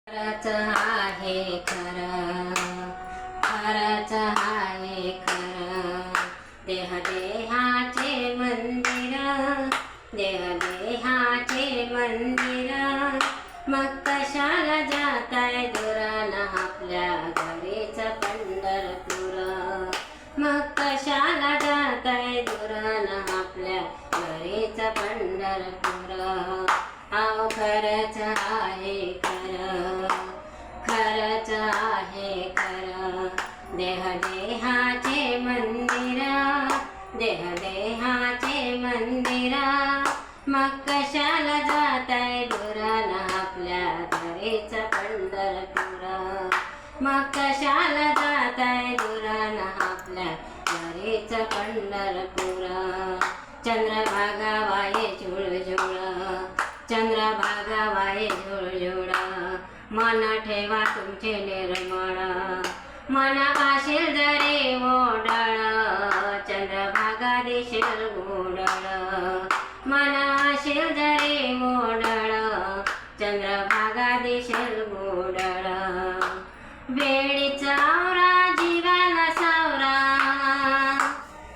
खरंच आहे खरं, खरंच आहे खरं. देह देहाचे मंदिर, देह देहाचे मंदिर. मग कशाला जाताय दुरान आपल्या घरीच पंढरपूर. मग कशाला जाताय दुरान आपल्या घरीच पंढरपूर. अहो खरंच आहे खरं, खरंच आहे खरं. देह देहाचे मंदिर, देह देहाचे मंदिर. मग कशाला जाताय दुरान आपल्या घरीच पंढरपूर. मग कशाला जाताय दुरान आपल्या घरीच पंढरपूर. चंद्रभागा वाये झुळझुळ, चंद्रभागा वाये झुळझुळ. मन ठेवा तुमचे निर्मळ, मन आशील जरे ओढळ. चंद्रभागा दिसेल गोडळ, मन आशील जरे ओढळ. चंद्रभागा दिसेल गोडळ. वेळीचा आवरा जीवाला सावरा,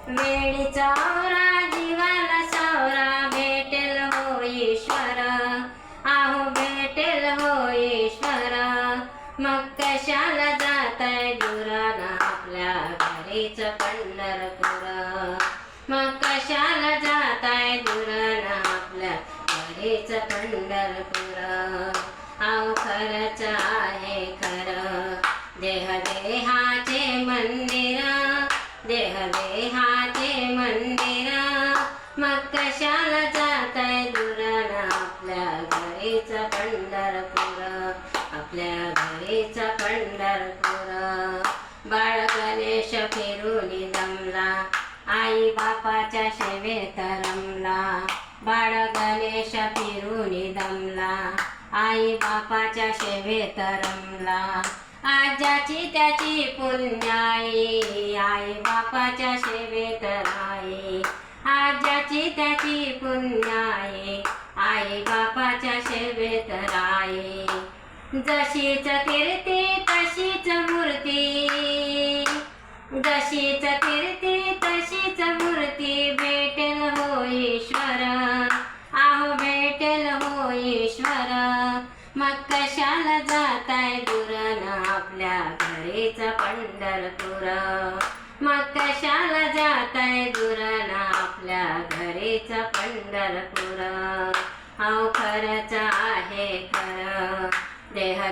वेळीचा आवरा जीवाला सावरा. भेटेल हो ईश्वर, आहो भेटेल हो ईश्वर. मग कशाला जाताय दुरान आपल्या घरीच पंढरपूर. मग कशाला जाताय दुरान आपल्या घरीच पंढरपूर. आहो खरंच आहे खरं. देह देहाचे मंदिर, देह देहाचे मंदिर. मग कशाला जाताय दुरान आपल्या घरीच पंढरपूर, आपल्या घरीच पंढरपूर. बाळ गणेश फिरून दमला, आई बापाच्या सेवेत रमला. बाळ गणेश फिरून दमला, आई बापाच्या सेवेत रमला. आज्याची त्याची पुण्याई, आई बापाच्या सेवेत राई. आज्याची त्याची पुण्याई, आई बापाच्या सेवेत राई. जशीच कीर्ती तशीच मूर्ती, जशीच कीर्ती तशीच मूर्ती. भेटेल हो ईश्वर, आहो भेटेल हो ईश्वर. मग कशाला जाताय दुरान आपल्या घरीच पंढरपूर. मग कशाला जाताय दुरान आपल्या घरीच पंढरपूर. अहो खरंच आहे खरं. देह